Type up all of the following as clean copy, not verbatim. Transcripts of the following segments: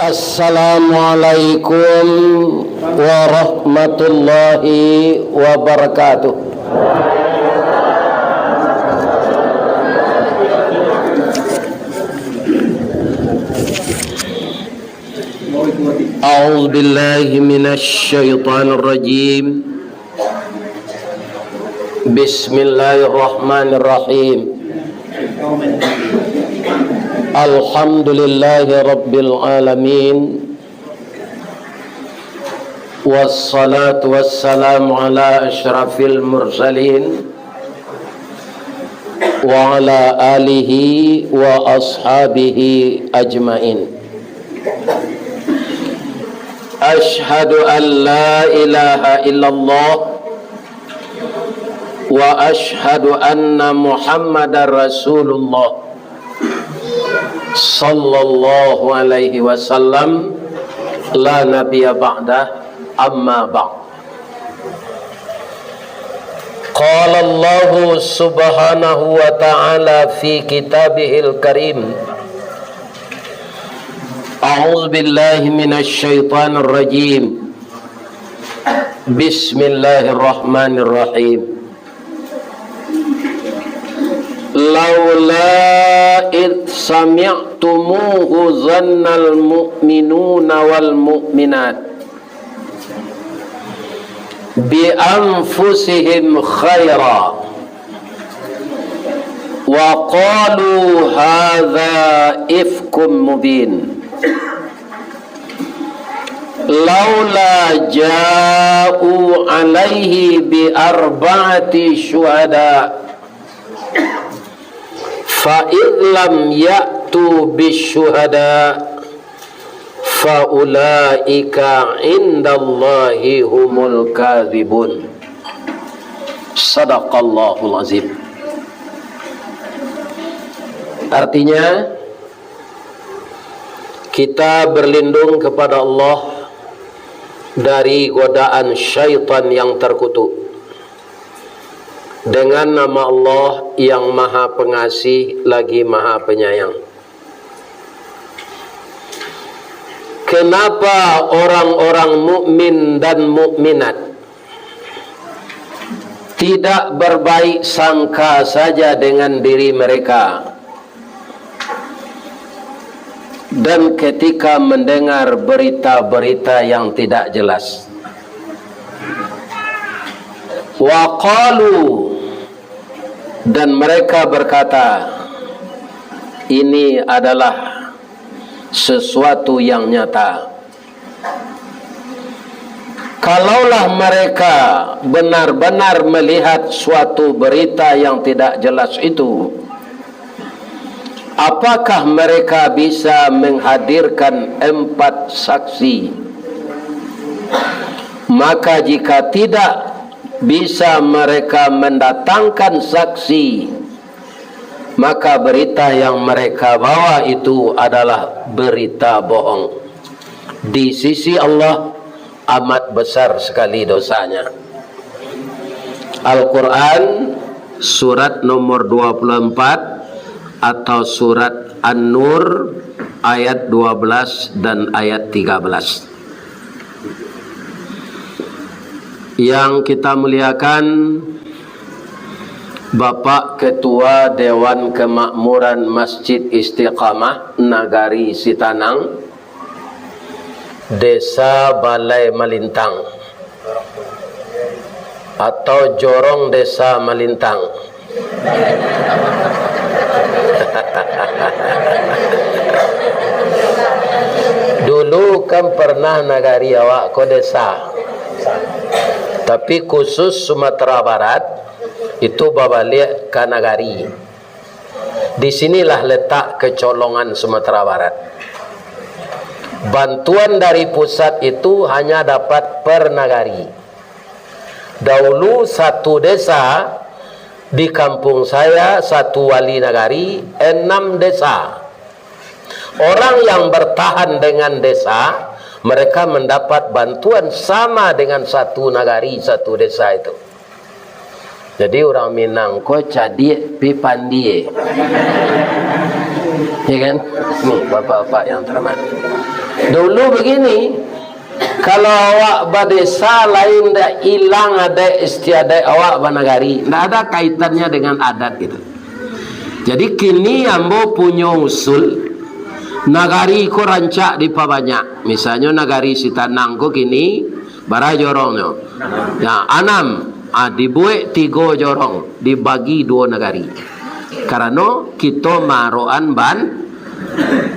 Assalamualaikum warahmatullahi wabarakatuh. A'udzu billahi minasy syaithanir rajim. Bismillahirrahmanirrahim. Alhamdulillahi rabbil alamin. Wassalatu wassalamu ala asyrafil mursalin wa ala alihi wa ashabihi ajmain. Ashhadu an la ilaha illallah wa ashhadu anna Muhammadar Rasulullah sallallahu alaihi wasallam, la nabiyya ba'dah, amma ba'd. Qala Allah subhanahu wa ta'ala fi kitabihil karim, a'udzu billahi minasy syaithanir rajim. Bismillahirrahmanirrahim. Laula id sami'tumuhu zannal mu'minuna wal mu'minat bi anfusihim khaira wa qalu hadza ifkum mubin. Laula ja'u alaihi bi arba'ati syuhada fa idlam ya'tu bisyuhada fa ulaika indallahi humul kadhibun. Sadaqallahul azim. Artinya, kita berlindung kepada Allah dari godaan syaitan yang terkutuk dengan nama Allah yang maha pengasih lagi maha penyayang. Kenapa orang-orang mukmin dan mukminat tidak berbaik sangka saja dengan diri mereka, dan ketika mendengar berita-berita yang tidak jelas, wa qalu, dan mereka berkata, ini adalah sesuatu yang nyata. Kalaulah mereka benar-benar melihat suatu berita yang tidak jelas itu, apakah mereka bisa menghadirkan 4 saksi? Maka jika tidak bisa mereka mendatangkan saksi, maka berita yang mereka bawa itu adalah berita bohong. Di sisi Allah amat besar sekali dosanya. Al-Quran surat nomor 24 atau surat An-Nur ayat 12 dan ayat 13. Yang kita muliakan Bapak Ketua Dewan Kemakmuran Masjid Istiqamah Nagari Sitanang, Desa Balai Malintang atau Jorong Desa Malintang. Dulu kan pernah nagari awak ko desa, tapi khusus Sumatera Barat itu babalik ke nagari. Disinilah letak kecolongan Sumatera Barat. Bantuan dari pusat itu hanya dapat per nagari. Dahulu satu desa di kampung saya, satu wali nagari, 6 desa. Orang yang bertahan dengan desa, mereka mendapat bantuan sama dengan satu nagari, satu desa itu. Jadi orang Minang ko cadik pi pandie. Ya kan? Nih bapak-bapak yang terhormat. Dulu begini, kalau awak badesa lain dah hilang ada istiadat awak banagari, tidak ada kaitannya dengan adat gitu. Jadi kini ambo punya usul nagari ko rancak di pabanyak. Misalnya nagari Sitanang ko kini bara jorongnya. Ya, 6 dibuat 3 jorong, dibagi 2 nagari. Karena kita maroan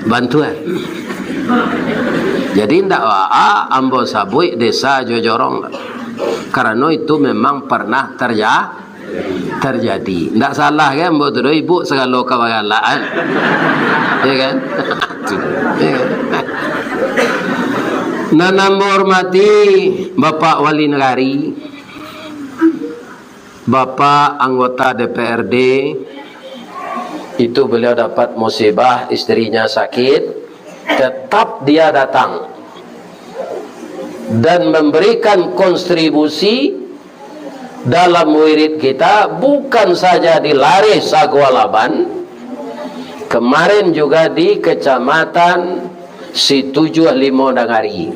bantuan. Jadi ndak ambo sabui desa jojorong. Karena itu memang pernah terjadi. Ndak salah kan ambo tu ibu segala kawagalaan. Ya kan? Ya kan? Nanam hormati Bapak Wali Negari, Bapak anggota DPRD, itu beliau dapat musibah, istrinya sakit, tetap dia datang dan memberikan kontribusi dalam wirid kita, bukan saja di Laris Sagualaban, kemarin juga di Kecamatan Situjuh Limo Nagari,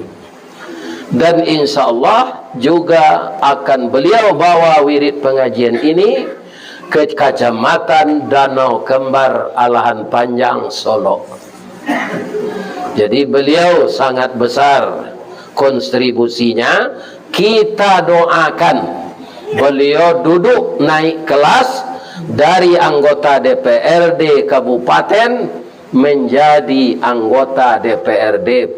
dan insya Allah juga akan beliau bawa wirid pengajian ini ke Kecamatan Danau Kembar Alahan Panjang Solo. Jadi beliau sangat besar kontribusinya. Kita doakan beliau duduk naik kelas dari anggota DPRD Kabupaten menjadi anggota DPRD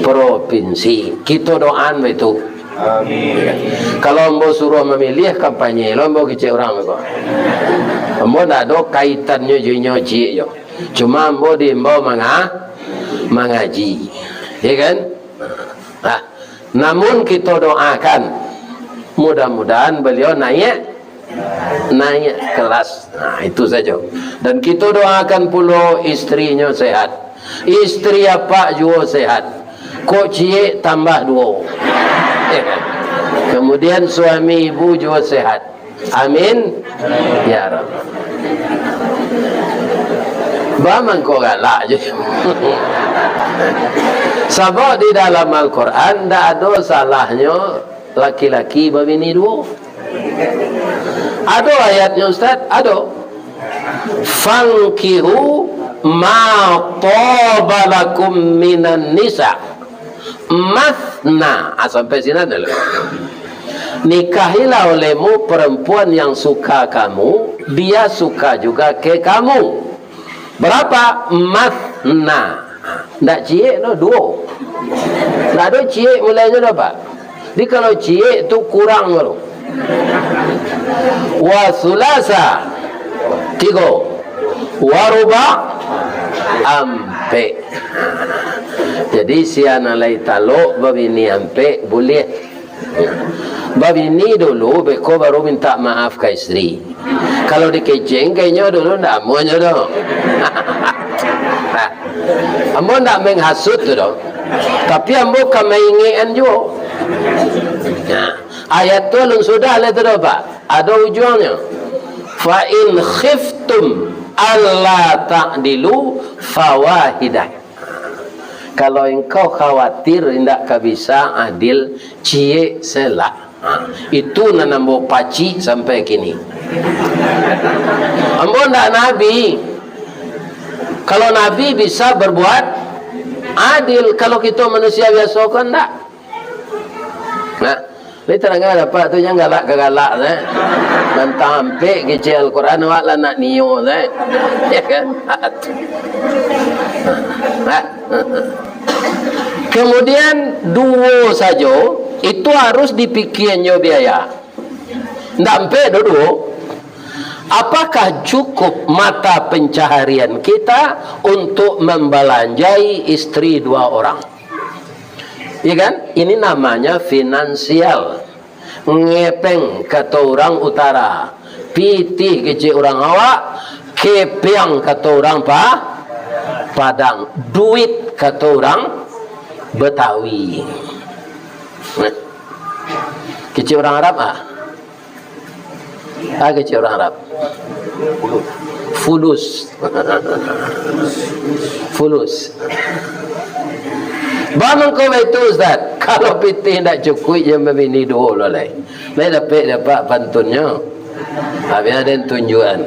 Provinsi. Kita doakan itu. Amin. Kalau ambo suruh memilih kampanye, ambo kecil orang itu. Ambo tak ada kaitannya nyoci yo. Cuma ambo diimbau mengaji, ya kan? Nah, namun kita doakan mudah-mudahan beliau naik kelas. Nah, itu saja. Dan kita doakan pula istrinya sehat. Istri apa juga sehat. Kok cie tambah 2. Ya kan? Kemudian suami ibu juga sehat. Amin. Ya Rabb. Baman kau galak je. Sebab di dalam Al-Quran tidak ada salahnya laki-laki berbini 2. Ada ayatnya Ustaz? Ada. Fankihu ma tabalakum minan nisa mathna. Sampai sini adalah nikahilah olehmu perempuan yang suka kamu, dia suka juga ke kamu. Berapa? Mathna. Tak cie no 2. Tak ada cie mulainya dapat. Jadi kalau cie tu kurang baru. Wa sulasa 3. Wa ruba ampe. Jadi siana lai talo babini ampe boleh. Babini dulu beko baru minta maaf ke istri. Kalau dikeceng kayaknya dulu ndak maunya dong. Ambo ndak menghasut tu dong. Tapi ambo kamaingian juga. Nah, ayat tu lun sudah le tu Pak. Ada ujungnya. Fa in khiftum alla ta'dilu fawahidah. Kalau engkau khawatir tidak bisa adil, cie selak. Itu nanambo paci sampai kini. Ambo ndak nabi. Kalau nabi bisa berbuat adil, kalau kita manusia biasa kan tak. Nah, ini terangkan dapat tu yang galak-galak eh. Mentang ampe kecil Al-Quran awak lah nak niyo eh. Ya kan? Kemudian 2 saja itu harus dipikirnya biaya. Ndak ampe dulu. Apakah cukup mata pencaharian kita untuk membelanjai istri 2 orang? Ya kan? Ini namanya finansial. Ngepeng kata orang utara, pitih kecil orang awak, kepiang kata orang Padang, duit kata orang Betawi. Kecil orang Arab kecil orang Arab. Fulus. Bangun kau itu Ustaz. Kalau pitih tak cukup je membini dua lah. Lain dapat pantunnya. Habis ada tunjuan.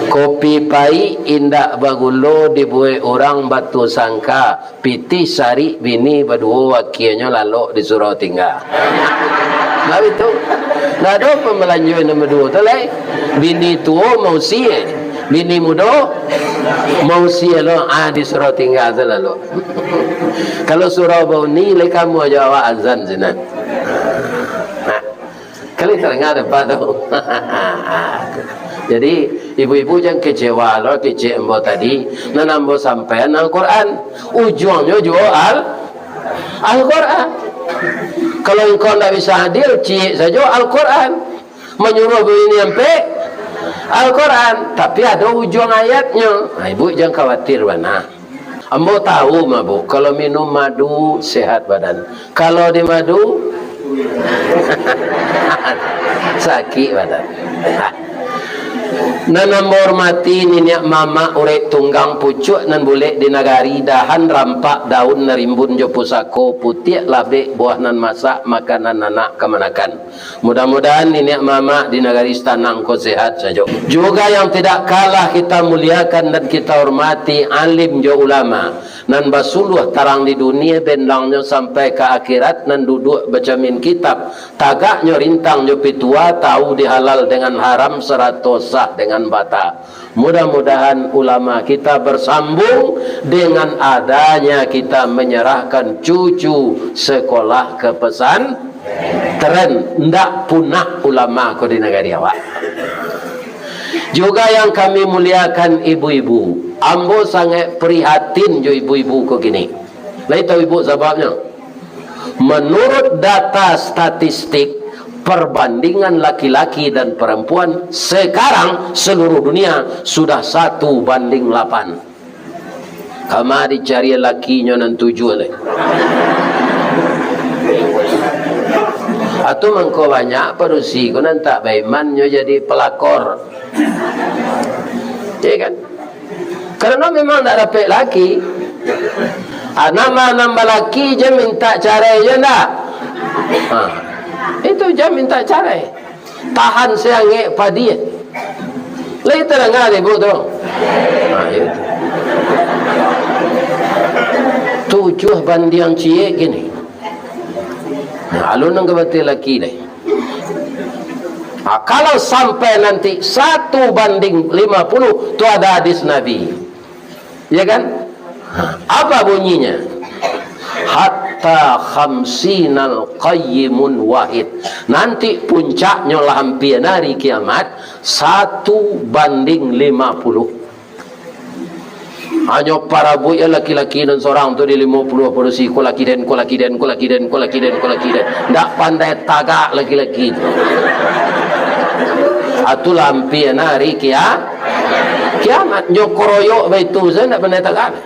Kopi pai indak bagulo dibuai orang batu sangka. Pitih sari bini berdua wakilnya lalu disuruh tinggal. Nah itu. Nah ada pemelanjuan nombor dua tu lah. Bini tua mau siye. Bini muda mau siye lo disuruh tinggal tu lalu. Kalau surau bau ni le kamu aja awak azan sini. Nah, kali terdengar apa tu? Jadi ibu-ibu jangan kecewa loh kecik embo tadi. Nambo sampai Al-Quran. Ujungnya jual Al-Quran. Kalau engkau tidak bisa hadir, cik saja Al-Quran. Menyuruh begini sampai Al-Quran. Tapi ada ujung ayatnya. Nah, ibu jangan khawatir mana. Ambo tahu bu, kalau minum madu sehat badan. Kalau di madu sakit badan. Nan hormati niniak mama urek tunggang pucuk nan boleh di nagari dahan rampak daun nerimbun jo pusako putih labe buah nan masak makanan anak kemanakan. Mudah-mudahan niniak mama di nagari Stanang ko sehat saja. Juga yang tidak kalah kita muliakan dan kita hormati alim jo ulama nan basuluh tarang di dunia bendangnya sampai ke akhirat nan duduk baca min kitab tagaknya rintang jo pitua tahu dihalal dengan haram seratus sah dengan bata. Mudah-mudahan ulama kita bersambung dengan adanya kita menyerahkan cucu sekolah ke pesantren. Ndak punah ulama ko di negara awak. Juga yang kami muliakan ibu-ibu. Ambo sangat prihatin jo ibu-ibu ko gini. Lai tahu ibu sebabnya? Menurut data statistik perbandingan laki-laki dan perempuan sekarang seluruh dunia sudah 1:8. Kama dicari lakinya nan 7 le. Atau mengko banyak parusi ko nan tak baimannya jadi pelakor. Ya kan? Karena memang tak dapat laki. Nama laki je minta cara je ndak. Itu je minta cara. Tahan seangek padi. Lai terdengar ibu tu. Itu. 7 banding cie gini. Alun nang kebati laki deh. Kalau sampai nanti 1:50 tu ada hadis Nabi. Ya kan? Apa bunyinya? Hatta khamsinal qayyimun wahid. Nanti puncaknya lah hampir hari kiamat 1:50. Hanya para buih laki-laki dan seorang tu di 50 produksi ko laki den. Ndak pandai tagak laki-laki tu. Atu hampir hari kiamat nyokoroyok baitu saya ndak pandai tagak.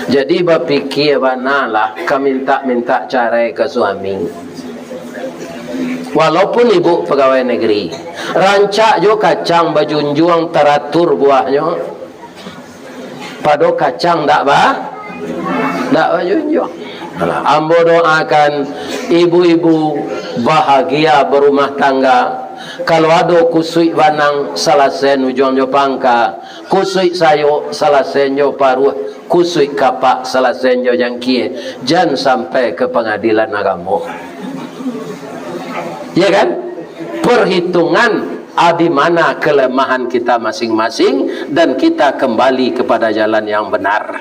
Jadi berfikir banalah kami minta cara ke suami. Walaupun ibu pegawai negeri, rancak jo kacang bajunjuang teratur buahnya. Pado kacang dak bajunjuang. Ambo doakan ibu-ibu bahagia berumah tangga. Kalau ada kusui banang salah sen ujung jo pangka, kusui sayo salah sen jo paruh, kusui kapak salah sen jo jangkie, jangan sampai ke pengadilan agama. Ya kan? Perhitungan di mana kelemahan kita masing-masing dan kita kembali kepada jalan yang benar.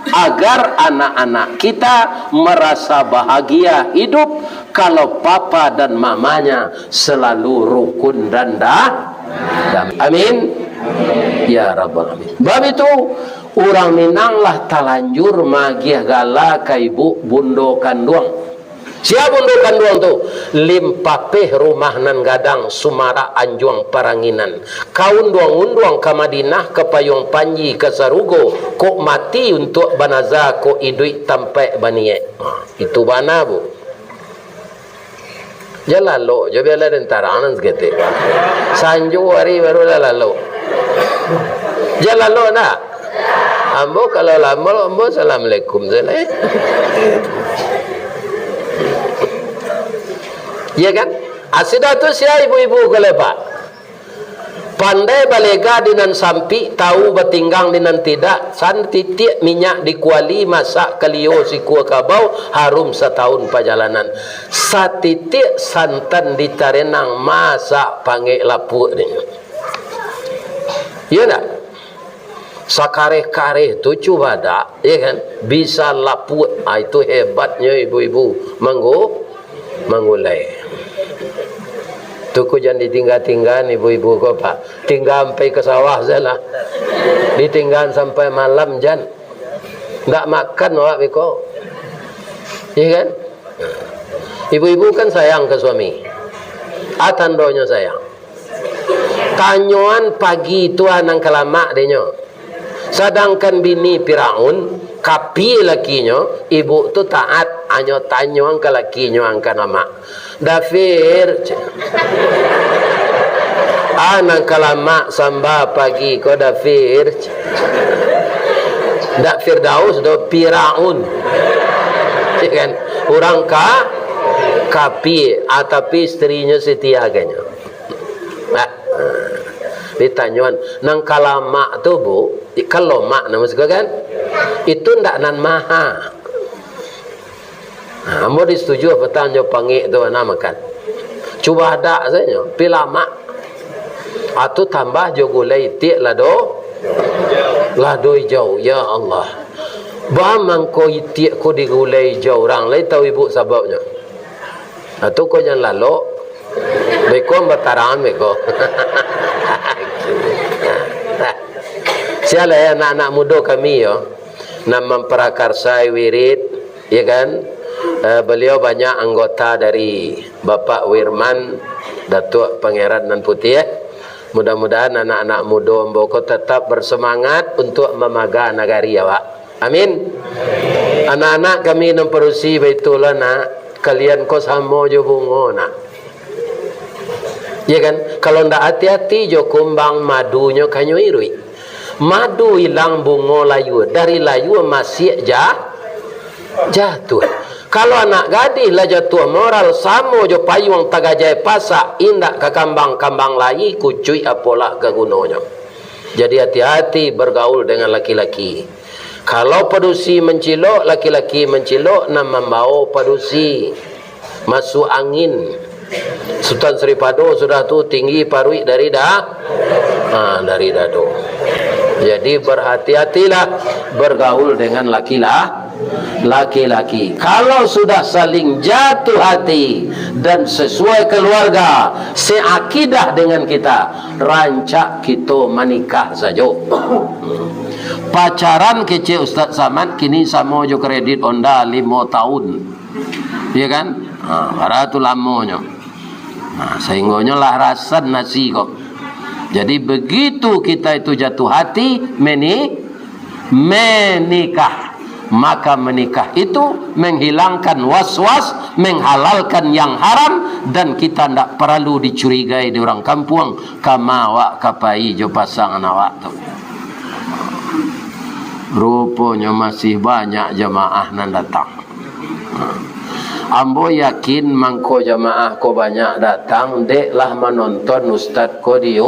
Agar anak-anak kita merasa bahagia hidup kalau papa dan mamanya selalu rukun dan damai. Amin. Ya Rabbal Alamin. Bab itu orang Minanglah talanjur magiah gala ka ibu bundo kanduang. Siapa bundo kanduang tu? Limpapeh rumah nan gadang Sumara Anjuang Paranginan. Kaun duang-unduang ke Madinah ke Payung Panji ke Sarugo. Kok mati untuk banaza ko idui tampai baniye. Itu bana bu. Ya lalu, je biarlah rentarangan sekete. Sanju hari baru lalu. Jalan lo nak. Ambo kalau lama ambo assalamualaikum selai. Ya kan? Asidah tu sia ibu-ibu kalau pak. Pandai balega dinan sampi, tahu batinggang dinan tidak, san titik minyak dikuali masak kalio si kuah kabau harum setahun perjalanan. Satitik santan ditarenang masak panggil lapuk ni. Ya tak? Sakareh-kareh tu cuba tak, ya kan? Bisa lapuk, itu hebatnya ibu-ibu manggulai. Tuku jangan ditinggal-tinggal ibu-ibu kau pak. Tinggal sampai ke sawah saja. Ditinggal sampai malam jan. Tak makan awak beko. Ya kan? Ibu-ibu kan sayang ke suami. Atandonya sayang. Tanyoan pagi tuan ang kalamak denyo. Sedangkan bini Firaun kapi lakinya, ibu tu taat anyo tanyoan ke lakinya ang kanama. Dafir anak kalamak samba pagi ko dafir dak Firdaus do Firaun, kan orang kapi tapi istrinya setia agaknya. Ditanyakan nang kalamak tu bu, kalau mak nama kan itu ndak nan maha. Ambo disetujui apa tanya panggil tu mana makan. Cuba ada saja, pilama. Atau tambah jogulai tiak lado jauh. Ya Allah. Bamang ko tiak ko digulai jauh orang lain tahu ibu sebabnya. Atau ko jangan lalu. Beko bataran beko. Siapa ya anak-anak muda kami yo, nam memperakarsai wirid, ya kan? Beliau banyak anggota dari Bapak Wirman, Datuk Pangeran Nan Putih. Mudah-mudahan anak-anak muda Mboko tetap bersemangat untuk memaga nagari ya Pak. Amin. Anak-anak kami nemperusi baitullah nak, kalian ko samo jo bungo nak. Ya kan? Kalau ndak hati-hati jo kumbang madunya kanyo irui. Madu hilang bungo layu, dari layu masih jatuh. Kalau anak gadis lah jatuh moral samo jo payung tagajai pasak indak ke kambang-kambang layi kucuy apola ke gunanya. Jadi hati-hati bergaul dengan laki-laki. Kalau padusi mencilok, laki-laki mencilok nam membawa padusi masuk angin. Sultan Sri Pado sudah tu tinggi parui dari dari dado. Jadi berhati-hatilah bergaul dengan laki-laki. Kalau sudah saling jatuh hati dan sesuai keluarga, seakidah dengan kita, rancak kita menikah saja. Pacaran kece Ustaz Samad kini sama jo kredit Honda 5 tahun. Ya kan? Para tu lamanya. Sehingga lah rasa nasi kok. Jadi begitu kita itu jatuh hati menikah, maka menikah itu menghilangkan was-was, menghalalkan yang haram, dan kita tidak perlu dicurigai di orang kampung kama awak kapai jo pasangan awak tu. Rupanya masih banyak jamaah nan datang. Ambo yakin mangko jamaah ko banyak datang, deklah menonton ustaz ko di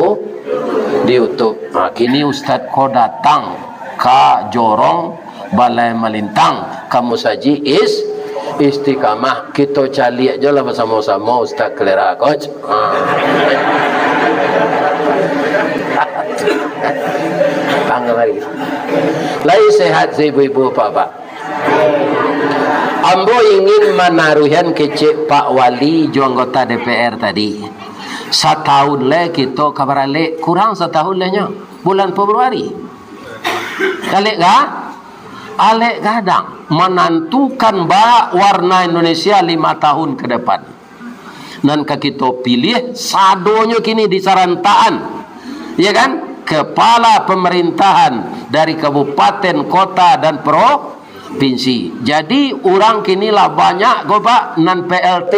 YouTube. Kini ustaz ko datang ka Jorong Balai Melintang, kamu saji istiqamah. Kita cari aja lah bersama-sama Ustaz Kelera coach. Tanggal lagi. Lai sehat ibu-ibu bapak. Ambo ingin menaruhkan kecik Pak Wali jo anggota DPR tadi. Setahun le kita kabar le kurang setahun lehnya bulan Februari. Kali gak? Alek gadang menentukan warna Indonesia 5 tahun ke depan. Dan kita pilih sadonya kini di Sarantaan. Ya kan? Kepala pemerintahan dari kabupaten, kota dan provinsi. Jadi orang kini lah banyak go Pak non PLT.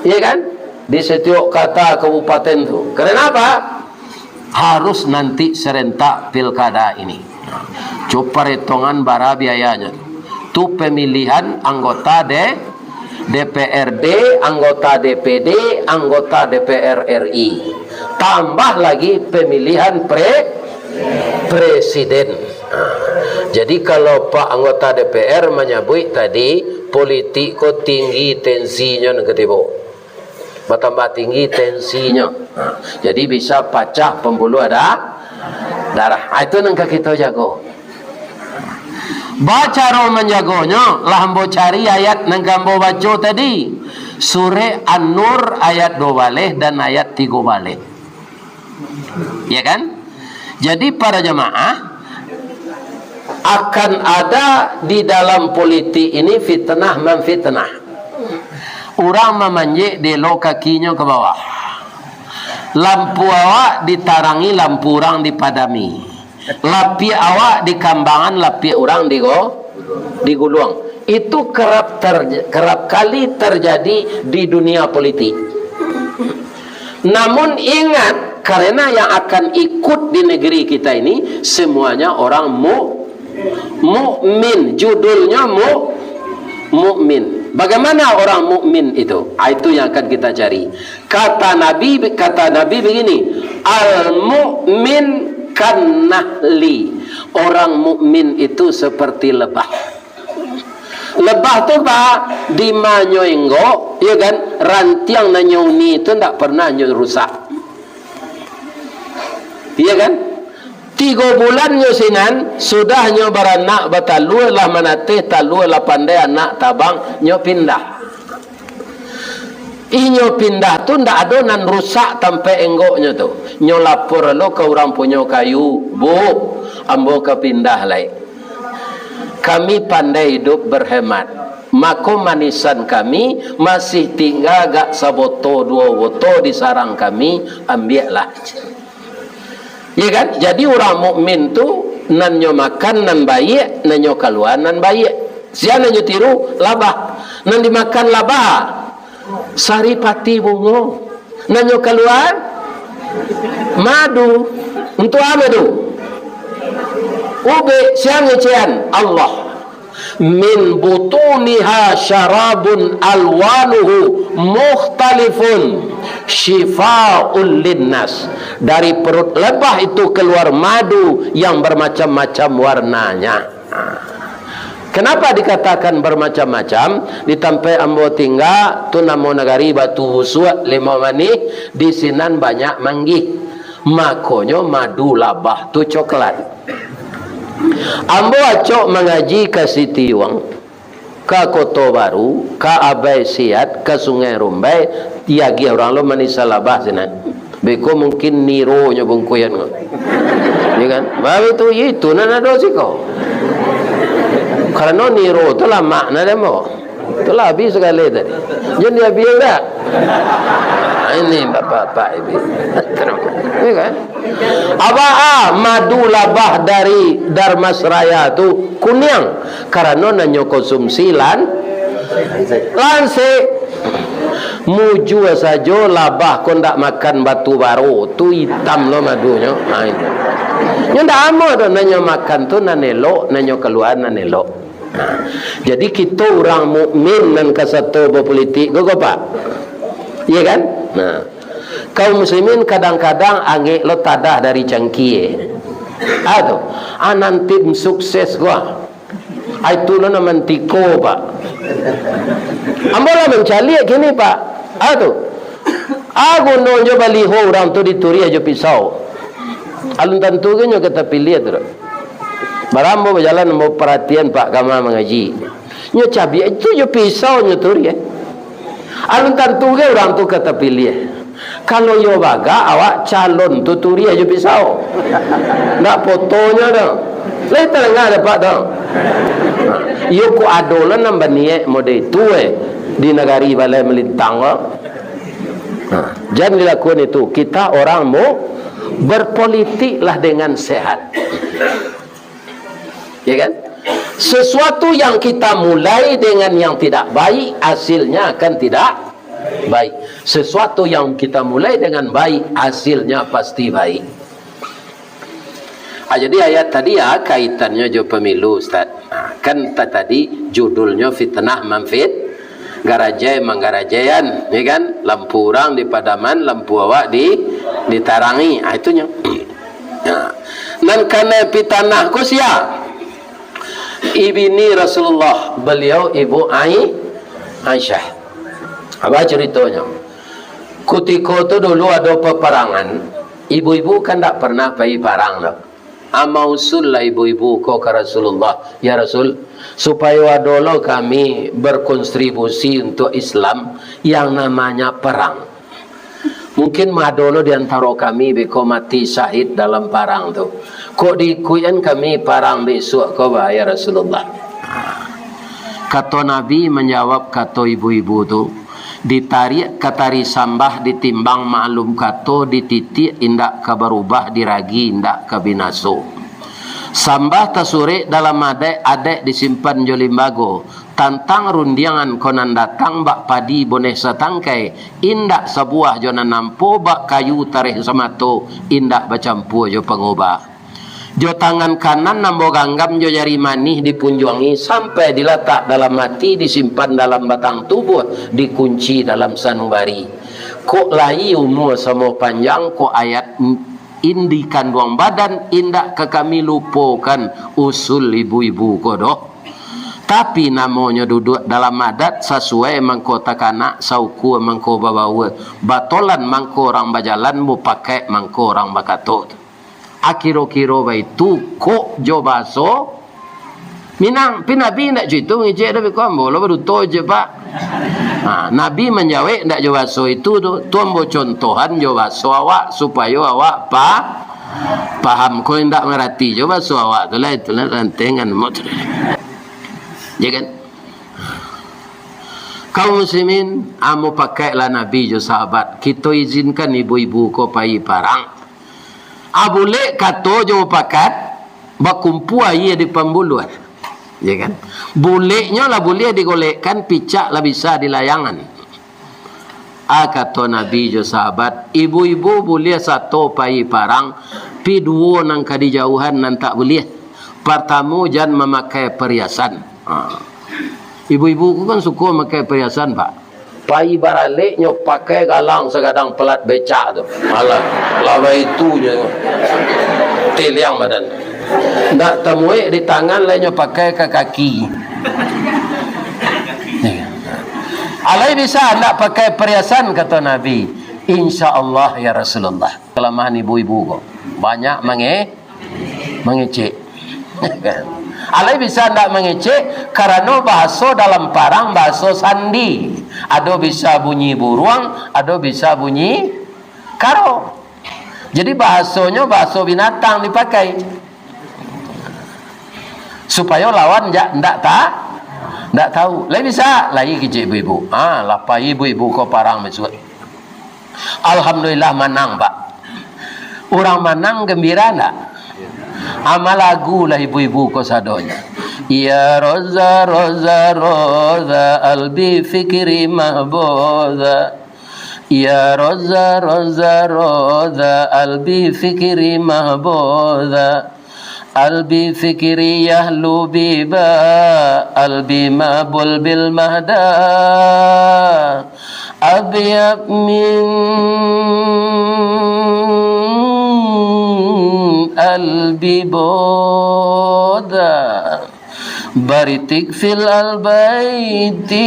Ya kan? Di setiap kata kabupaten tu. Kenapa? harus nanti serentak pilkada ini. Coba perhitungan bara biayanya. Itu pemilihan anggota DPRD, anggota DPD, anggota DPR RI. Tambah lagi pemilihan presiden. Jadi kalau Pak anggota DPR menyebut tadi politik kok tinggi tensinya negatibo. Bertambah tinggi tensinya. Jadi bisa pecah pembuluh darah. Itu yang kita jago. Baca roh menjagonya lah hambo cari ayat nang gambo baca tadi. Surah An-Nur ayat 2 balik dan ayat 3 balik. Ya kan? Jadi para jemaah akan ada di dalam politik ini fitnah memfitnah. Orang memanjik delo kakinya ke bawah. Lampu awak ditarangi, lampu orang dipadami. Lapi awak dikambangan, lapi orang digulung. Itu kerap kali terjadi di dunia politik. Namun ingat, karena yang akan ikut di negeri kita ini semuanya orang mukmin. Judulnya mukmin. Bagaimana orang mukmin itu? Itu yang akan kita cari. Kata Nabi begini, al-mu'min kan-nahli. Orang mukmin itu seperti lebah. Lebah tu Pak di manyoinggo, ya kan? Rantiang nanyoni itu tidak pernah rusak. Iya kan? 3 bulan nyosinan sudah nyo baranak batalu lah manatih talu lah pandai anak tabang nyo pindah. Inyo pindah tu ndak ada nan rusak sampai enggoknya tu. Nyo lapor lo ke orang punya kayu, bu, ambo ke pindah lai. Kami pandai hidup berhemat. Maka manisan kami masih tinggal gak saboto 2 boto di sarang kami, ambillah. Ya kan? Jadi orang mukmin tu nan nyo makan nan baik, nan nyo keluar nan baik. Siapa nan nyo tiru labah. Nan dimakan labah saripati bungo. Nan nyo keluar madu. Untuk apa tu? Ube siang ngecian Allah. Min butuniha syarabun alwanuhu mukhtalifun syifa'ul linnas. Dari perut lebah itu keluar madu yang bermacam-macam warnanya. Kenapa dikatakan bermacam-macam? Di tempat ambo tinggal tu namo negari batu busuk 5 manih di sinan banyak manggih. Makonyo madu labah tu coklat. Ambo acok mengaji ke Sitiwang, ke Kota Baru, ke Abai Siat, ke Sungai Rumbai, tiagi orang lo manisa labah sana. Beko mungkin niro nya bungkuyan ko. Ya kan? Baru itu nana dosi ko. Karena niro tu lah makna demo. Tu lah habis sekali tadi. Jadi dia biar tak? Ini bapak-bapak ibu. Ya kan? Madu labah dari Darmasraya tu kuning. Karena nanyo konsumsi lanse. Muju saja labah kau ndak makan batu baru tu hitam lo madunya. Nyo ndak amo do nanyo makan tu nanelo, nanyo keluar nanelo. Jadi kita orang mukmin dan kesatu berpolitik gogo Pak. Iya kan? Nah, kaum muslimin kadang-kadang angge lo tadah dari cangkie. Aduh, nanti sukses gua. Itu lo naman tiko Pak. Ambola mencari gini Pak. Aduh, aku nonjo baliho orang tu dituri aja pisau. Alun tentu kan kita pilih tu. Barambo berjalan mau perhatian Pak Kama mengaji. Nyo cabi itu yo pisau nyo turi. Alun tentu kan orang tu kata pilih. Kalau yo baga awak calon tuturi aja pisau. Ndak fotonya dong. Lai tengah ada Pak dong. Yo ku adolan nambah niat mode itu di negari balai melintang. Jangan dilakukan itu. Kita orang mau berpolitiklah dengan sehat. Ya kan? Sesuatu yang kita mulai dengan yang tidak baik, hasilnya akan tidak baik. Sesuatu yang kita mulai dengan baik, hasilnya pasti baik. Jadi ayat tadi ya kaitannya jo pemilu Ustaz. Kan tadi judulnya fitnah manfit garajai manggarajayan, ya kan? Lampu orang di padaman, lampu awak ditarangi. Itunya. Dan karena fitnah ku sia ibni Rasulullah, beliau ibu Aisyah. Apa ceritanya? Ketika itu dulu ada peperangan, ibu-ibu kan tak pernah pergi perang dah. Amausul lah ibu-ibu kau ke Rasulullah, ya Rasul, supaya dulu kami berkontribusi untuk Islam yang namanya perang. Mungkin madolo di antara kami beko mati syahid dalam perang tu. Kok dikuyan kami perang besok kau ya Rasulullah. Kata Nabi menjawab kata ibu-ibu tu, ditarik katari sambah ditimbang maklum kato dititik indak ke berubah diragi indak ke binaso. Sambah tasure dalam adek disimpan jo limbago, tantang rundiangan konan datang bak padi boneh satangkai indak sebuah jo nampo bak kayu tareh samato indak bacampu jo pengubah. Jo tangan kanan nambo ganggam jo jari manih dipunjuangi sampai diletak dalam hati, disimpan dalam batang tubuh, dikunci dalam sanubari. Kok lai umur sama panjang, kok ayat indikan buang badan indak ke kami lupakan usul ibu-ibu kodoh. Tapi namanya duduk dalam adat sesuai mangko takana sauku mangko babawa batolan mangko orang bajalan mu pakai mangko orang bakatot. Akiro-kiro baitu kok jo baso minang pinabi ndak jitu ngejek dah bekombo lo baru to je pak. Nabi menjawab ndak jo baso itu tuan bo contohan jo baso awak supaya awak paham kau ndak mengerti jo baso awak tu lah itulah rantengan motor. Ya kan? Kaum muslimin, amu pakailah Nabi jo sahabat. Kita izinkan ibu-ibu ko pai parang. Abule kato jo pakat bakumpu aye di pembuluan. Ya kan? Buleknya lah boleh digolekkan, picak lah bisa dilayangan. Kata Nabi jo sahabat, ibu-ibu boleh satu pai parang, pi dua nang kadi jauhan nan tak boleh. Pertama jangan memakai perhiasan. Ibu-ibu ku kan suka memakai perhiasan pak. Pai baralik nyok pakai galang segadang pelat becak tu. Alah, lama itu je. Teliang badan. Tak temui di tangan lainnya pakai ke kaki. Alai bisa nak pakai perhiasan kata Nabi. InsyaAllah ya Rasulullah. Kelemahan ibu-ibu kok banyak mengecek. Alai bisa tidak mengecek karena bahasa dalam parang bahasa sandi. Ada bisa bunyi buruang, ada bisa bunyi karo. Jadi bahasanya bahasa binatang dipakai. Supaya lawan tidak tahu. Lai bisa lagi kecik ibu-ibu. Lapai ibu-ibu kau parang mesut. Alhamdulillah menang pak. Orang menang gembira tak? Amal lagu lah ibu-ibu kau sadonya. Ya roza roza roza albi fikri mahboza. Ya roza roza roza albi fikri mahboza. Albi fikri yahlu biba albi mabul bil mahda abyab min albi boda baritik fil albayti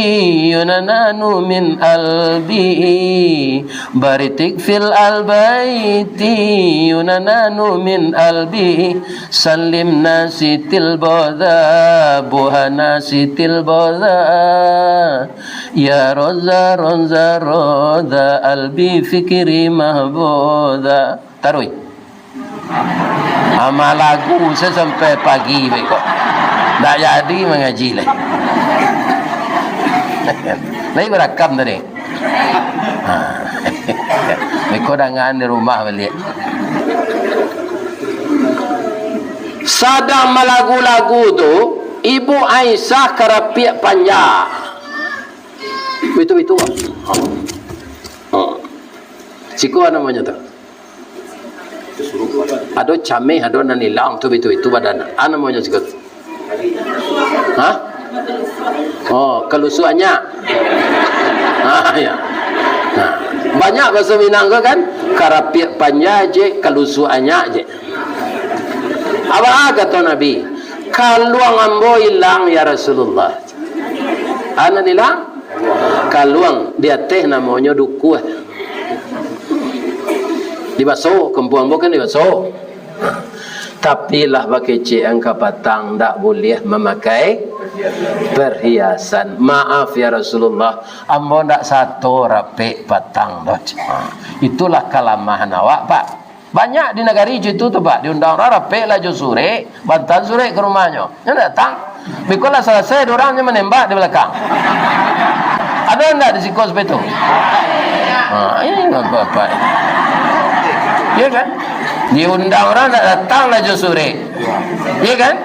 yunananu min albi baritik fil albayti yunananu min albi salim nasitil boda buhana sitil boda ya roza roza roza albi fikri mahboda. Tarui amal lagu sampai pagi bekok. Tak jadi mengaji lah. Lagi berakam tadi. Mereka dengan di rumah balik. Sadang malagu-lagu tu, Ibu Aisyah kerapiak panjang. Itu. Siku apa namanya tu? Ado cameh, ado nanilang tu itu badan. Ana maunya sikut. Hah? Oh, kelusuannya. Ya. Nah, banyak bahasa Minang kan? Karapiak panja je, kelusuannya je. Apa kata Nabi? Kaluang ambo hilang ya Rasulullah. Ana hilang? Kaluang dia teh namanya duku. Dibasuh, kempuan bukan dibasuh. Tapi lah pakai angka patang tak boleh memakai perhiasan. Maaf ya Rasulullah, ambo tak satu rapik patang dah. Itulah kelemahan awak, Pak. Banyak di negari itu tu, Pak. Diundang orang rapik lah sore, bantan sore ke rumahnya. Dia datang. Bikolah selesai, orangnya menembak di belakang. Ada enggak di sikos betul? Ini enggak apa-apa. Ya kan? Diundang orang tak datang lah sore. Ya kan?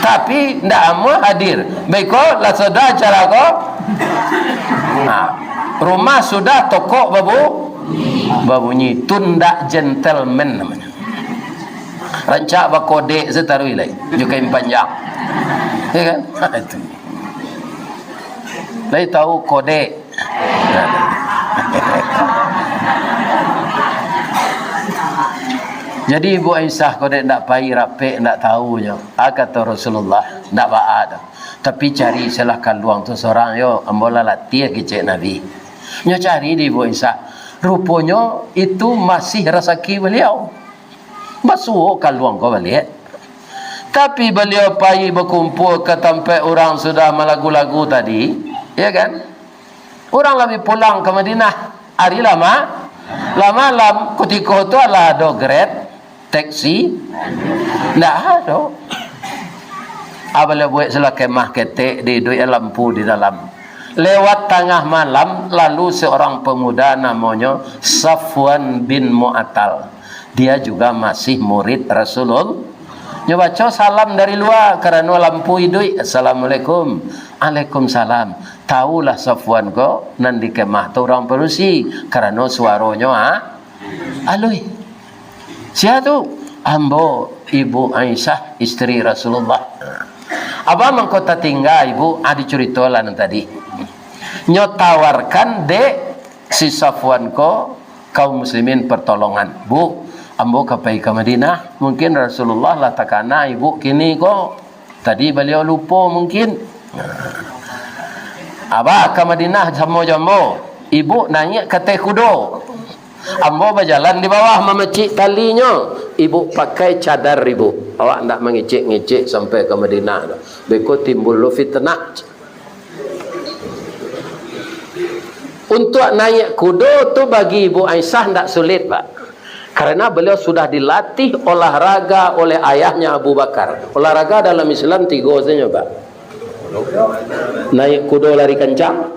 Tapi tak amu hadir. Baiklah lah sudah cara kau. Rumah sudah tokok babunyi tunda gentleman namanya. Rancak bakode setarui lagi. Juga yang panjang. Ya kan? Itu. Lagi tahu kode. Jadi Ibu Aisyah kau tak payah rapik, tak tahunya. Kata Rasulullah, tak ada. Tapi cari salah kaluang tu seorang yo, ambola latih kecik Nabi. Nyo cari di Ibu Aisyah. Rupanya itu masih rezeki beliau. Basuh kaluang kau balik. Tapi beliau payah berkumpul ke tempat orang sudah melagu-lagu tadi, ya kan? Orang lebih pulang ke Madinah. Hari lama ketika itu adalah ada grade taksi, tak ada. Apabila buat salah kemah ketek di duit lampu di dalam. Lewat tengah malam, lalu seorang pemuda namanya Safwan bin Mu'attal. Dia juga masih murid Rasulullah. Dia baca salam dari luar kerana lampu hidup. Assalamualaikum. Waalaikumsalam. Taulah Safwan ko nan di kemah tu orang perusi kerana suaranya alui. Siapa tu? Ambo Ibu Aisyah isteri Rasulullah. Apa mengkota tinggal ibu? Diceritakan tadi. Nyo tawarkan dek si Safwan ko kaum muslimin pertolongan. Bu, ambo kapai ke Madinah. Mungkin Rasulullah lah takana ibu kini ko. Tadi beliau lupa mungkin. Abah ke Madinah jambo-jambo. Ibu nanya ke teh kudo. Ambo berjalan di bawah memecik talinya. Ibu pakai cadar ibu. Awak tak mengicik-ngicik sampai ke Madinah. Beko timbul fitnah. Untuk naik kudo tu bagi Ibu Aisyah tak sulit, Pak. Karena beliau sudah dilatih olahraga oleh ayahnya Abu Bakar. Olahraga dalam Islam 3 saja, Pak. Naik kudo lari kencang,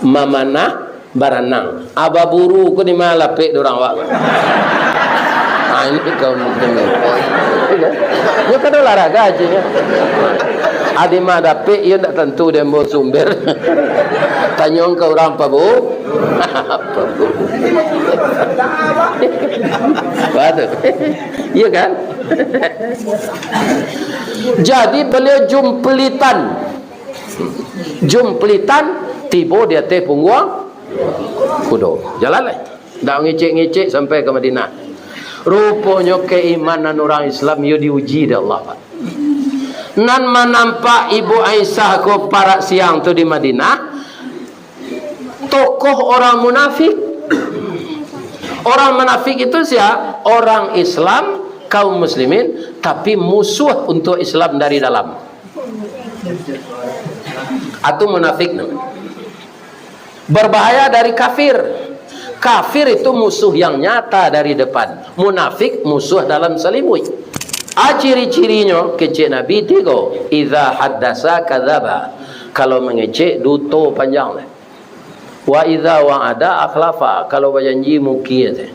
memanah, berenang. Ababuru ku di mana lapik dorang wak. Ini kau mungkin. Dia kan olahraga aja ya. Adi mah dapik ia tak tentu dia mau sumber. Tanyong ke orang apa bu? Apa bu? Waduh. Iya kan? Jadi beliau jumplitan tiba dia teh pungguang kudo. Jalan lah. Tak ngicik-ngicik sampai ke Madinah. Rupanya keimanan orang Islam ia diuji oleh Allah, Pak. Nan menampak Ibu Aisyah ko para siang tu di Madinah, tokoh orang munafik. Orang munafik itu siapa? Orang Islam, kaum muslimin, tapi musuh untuk Islam dari dalam. Atau munafik namanya. Berbahaya dari kafir. Kafir itu musuh yang nyata dari depan. Munafik musuh dalam selimut. Ciri-cirinya kecik Nabi 3. Iza haddasa kadzaba. Kalau mengecek duto panjang lah. Wa iza wa'ada akhlafa. Kalau berjanji muki aja.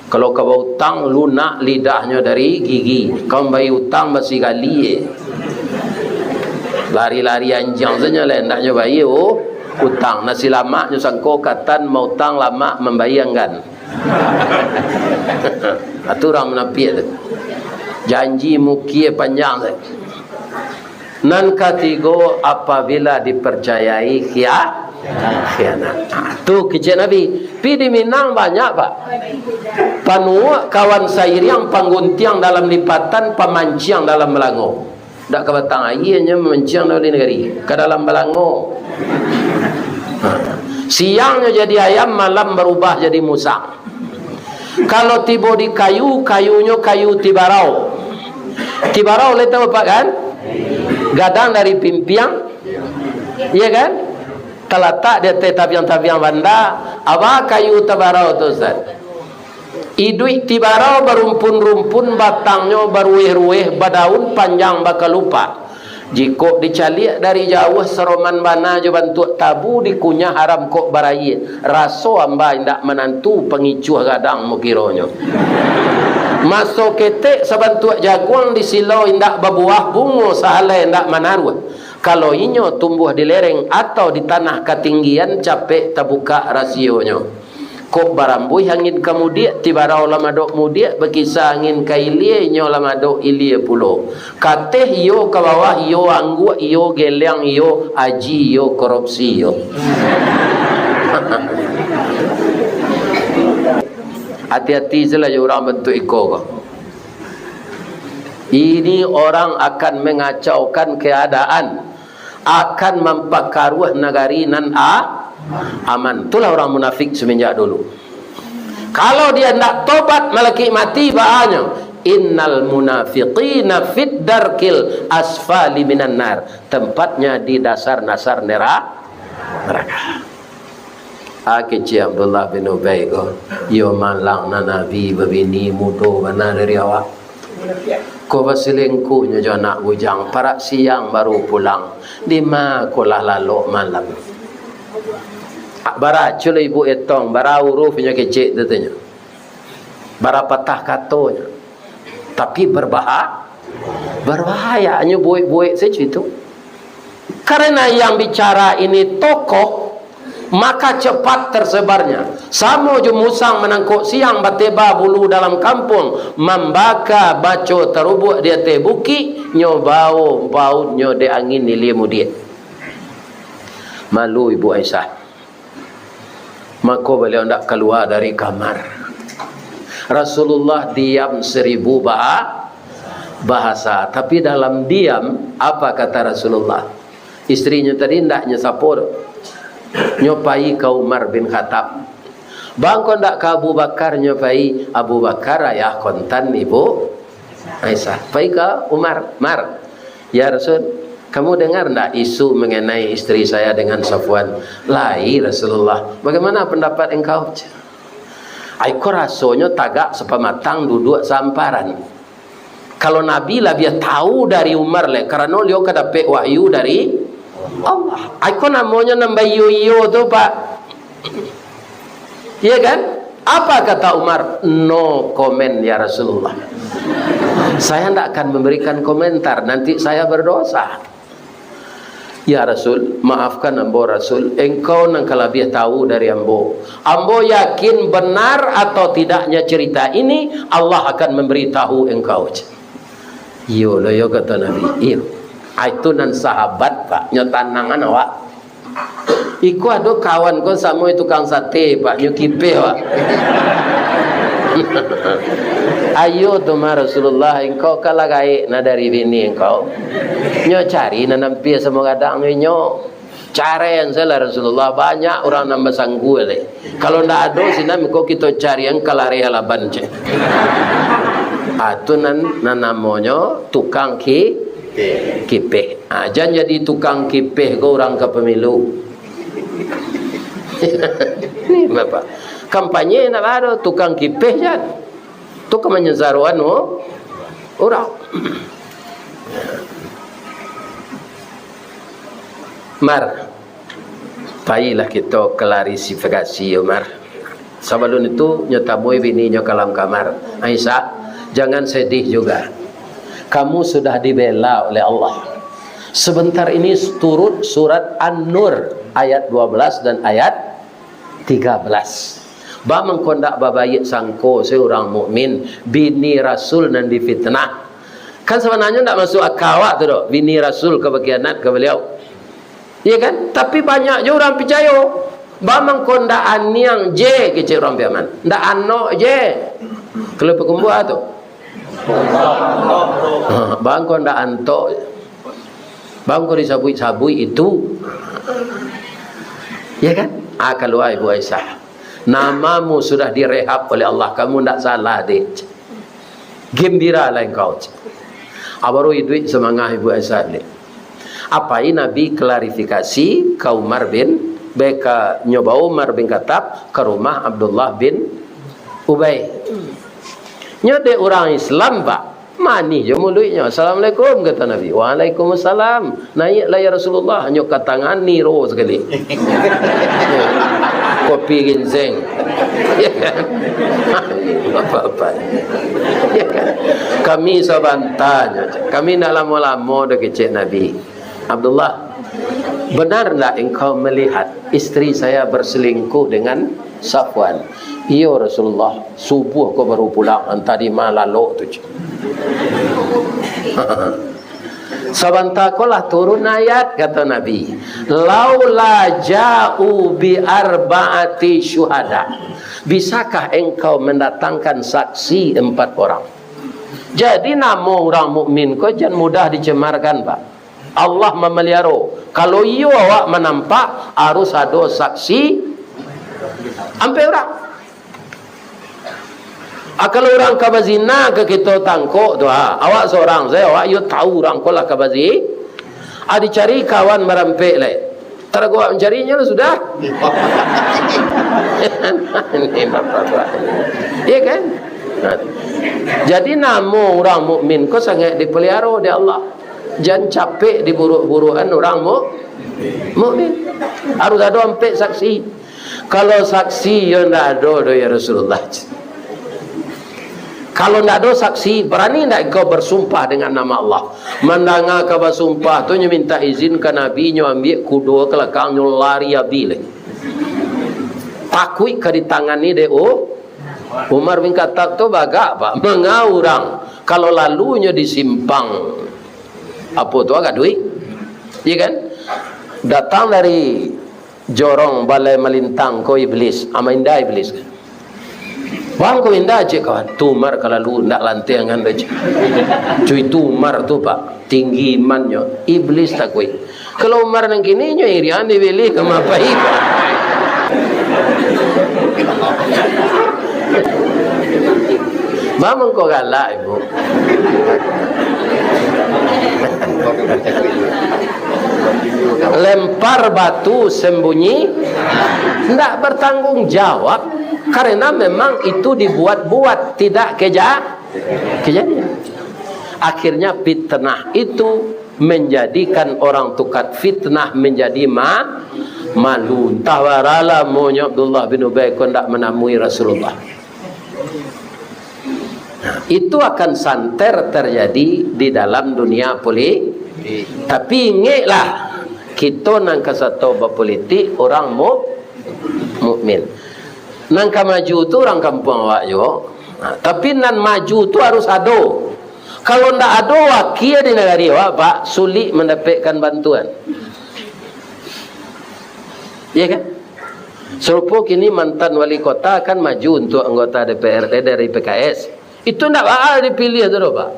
Kalau kau utang lunak lidahnya dari gigi. Kau bayar utang masih kali. Lari-lari anjang saja lah hendaknya bayar utang. Nasi lama nyo sangko katan mau utang lama membayangkan. Itu orang munafik tu. Janji mukia panjang tu. Nan ketiga, apabila dipercayai khianat. Tu kecil Nabi. Pi di Minang banyak pak. Panua kawan sairiang pangguntiang dalam lipatan, pamanciang dalam Melangor. Dak ke batang airnya memanciang dalam negeri. Ke dalam Melangor. Siangnya jadi ayam, malam berubah jadi musang. Kalau tiba di kayu, kayunya kayu tibarau. Tibarau boleh tahu pak kan? Gadang dari pimpiang, iya kan? Terletak di atas tabiang-tabiang banda. Apa kayu tibarau tu Ustaz? Idui tibarau berumpun-rumpun, batangnya beruih-ruih, berdaun panjang bakal lupa. Jika dicalik dari jauh seroman bana je bantu tabu dikunyah haram kok barayi. Raso amba indak menantu pengicuh gadang mukironyo. Masuk ketek sebantuak jaguang di silau indak berbuah bunga sahalai indak manaruh. Kalau inyo tumbuh di lereng atau di tanah ketinggian capek terbuka rasionya. Kok barambui angin kemudian tibarau lama dok mudia berkisah angin kailie nyo lama dok ilie pulo. Kateh iyo ke bawah iyo anggu iyo geleng iyo aji iyo korupsi iyo. Hati-hati saja orang bentuk iko. Ini orang akan mengacaukan keadaan, akan memperkaruh negari nan aman. Itulah orang munafik semenjak dulu. Kalau dia tidak tobat melaki mati bahanya. Innal munafiqina fid darkil asfali minan nar. Tempatnya di dasar-dasar neraka. Kecil Abdullah bin Ubay ko, yo malang na nabi babini mudo bana dari awak. Ko basilengkunya jo nak bujang para siang baru pulang. Di ma ko lalalo malam. Bara cule ibu etong, bara hurufnya kecil tetenya. Bara patah katonya. Tapi berbahaya hanya buik-buik saja itu. Karena yang bicara ini tokoh, maka cepat tersebarnya. Samo je musang menangkuk siang bateba bulu dalam kampung, membaka baco terubuk dia te buki nyo bau nyo de angin ni limu dia. Malu Ibu Aisyah. Maka beliau tidak keluar dari kamar. Rasulullah diam 1000 bahasa, tapi dalam diam apa kata Rasulullah? Istrinya tadi tidak nyesapur. Nyopai ke Umar bin Khattab. Bangkon dak ke Abu Bakar, nyopai Abu Bakar ayah kontan Ibu Aisyah. Pai ke Umar, Mar, ya Rasul, kamu dengar ndak isu mengenai istri saya dengan Safwan? Lai Rasulullah. Bagaimana pendapat engkau? Aiko rasanya tagak sepematang duduk samparan. Kalau Nabi lah dia tahu dari Umar le, karena dia kedapet wahyu dari Allah. Aku namanya nambah yo tu Pak. Iya kan? Apa kata Umar? No comment ya Rasulullah. Saya tidak akan memberikan komentar, nanti saya berdosa. Ya Rasul, maafkan ambo Rasul, engkau nang lebih tahu dari ambo. Ambo yakin benar atau tidaknya cerita ini, Allah akan memberitahu engkau. Yo lo yo kata Nabi. Iyo. Itu nan sahabat Pak, nyotanangan awak. Iku ada kawan ko sama tukang sate Pak, nyukipe Pak. Ayo tu Rasulullah, engkau kalah gaik na dari bini engkau. Nyo cari na nampi sama kadang nyo. Cara yang salah Rasulullah, banyak orang nambah sanggu le. Kalau ndak ada sinam kau kita cari yang kalari halaban je. Itu nan namanya tukang kipeh. Jangan jadi tukang kipeh ke orang ke pemilu. Ini Bapak. Kampanye nak ada tukang kipeh je. Tu kemenyezaruan orang. Mar, baiklah kita klarifikasi Umar. Sebelum itu nyotabui bininya kalam kamar. Aisyah, jangan sedih juga. Kamu sudah dibela oleh Allah. Sebentar ini turut surat An-Nur ayat 12 dan ayat 13. Ba mengkondak babayit sangko seorang mukmin bini rasul nan difitnah. Kan sebenarnya tidak masuk akal tu dok. Bini rasul kebakianat ke beliau. Ya kan? Tapi banyak je orang percaya. Ba mengkondak aniang je kecil orang piaman. Ndak anak je. Kalau pekumbuah tu. Bang kondak antok. Bang kau disabui-sabui itu. Ya kan? Kalau Ibu Aisyah, namamu sudah direhab oleh Allah, kamu tidak salah dek. Gembiralah engkau. Baru itu semangat Ibu Aisyah ni. Apa ini Nabi klarifikasi ke Umar bin Beka nyoba Umar bin Khattab ke rumah Abdullah bin Ubay. Nyode orang Islam pak. Mani je mulutnya. Assalamualaikum kata Nabi. Waalaikumsalam. Naiklah ya Rasulullah. Nyok tangan niro sekali. Kopi ginseng. Ya kan? Apa-apa. Ya kan? Kami sabantanya. Kami nak lama-lama dah kecil Nabi. Abdullah, benar tak engkau melihat istri saya berselingkuh dengan Safwan? Iya Rasulullah. Subuh kau baru pulang. Tadi malam tu. Sabanta kolah turun ayat kata Nabi, laula ja'u bi arba'ati syuhada. Bisakah engkau mendatangkan saksi 4 orang? Jadi nama orang mukmin kau jangan mudah dicemarkan pak. Allah memelihara. Kalau iyo awak menampak harus ada saksi sampai orang. Kalau orang kabazina ke kita tangkuk tu awak seorang saya awak you tahu orang kolah kabazi dicari kawan merampek lai tergua mencarinya sudah. Ini apa-apa. Iya kan? Jadi nama orang mukmin kau sangat dipelihara oleh Allah. Jangan capek diburuk-burukan orang mukmin. Harus ada 4 saksi. Kalau saksi yang tidak ada ya Rasulullah. Kalau tidak ada saksi, berani tidak kau bersumpah dengan nama Allah? Mendengar kau bersumpah tu, minta izin ke Nabi, ambil kuda ke belakang, lari habis. Takui ke di tangan ni dia. Umar bin Khattab tu bagak pak, mengaurang. Kalau lalunya disimpang, apa tu agak duit? Ya kan? Datang dari jorong balai melintang ko iblis, amainda iblis kan? Bang kau indah cik kawan. Tumar kalau lu nak lantai dengan dia. Cuy tumar tu pak tinggi imannya. Iblis tak kui. Kalau Umar nang kini nyo irian dibeli ke mapai pak. Mamang kau galak ibu. Lempar batu sembunyi, tidak bertanggung jawab. Karena memang itu dibuat-buat, tidak kejadian. Akhirnya fitnah itu menjadikan orang tukar fitnah menjadi malu. Tawarala monya Abdullah bin Ubay kau tidak menemui Rasulullah. Itu akan santer terjadi di dalam dunia politik. Tapi ingatlah, kita nang kasatu berpolitik orang mukmin. Nang maju tu orang kampung awak jo. Tapi nan maju tu harus ada. Kalau ndak ada wakil di negara awak pak, sulit mendapatkan bantuan. Ya kan? Serupa kini mantan wali kota akan maju untuk anggota DPRD dari PKS. Itu ndak bakal dipilih tu pak.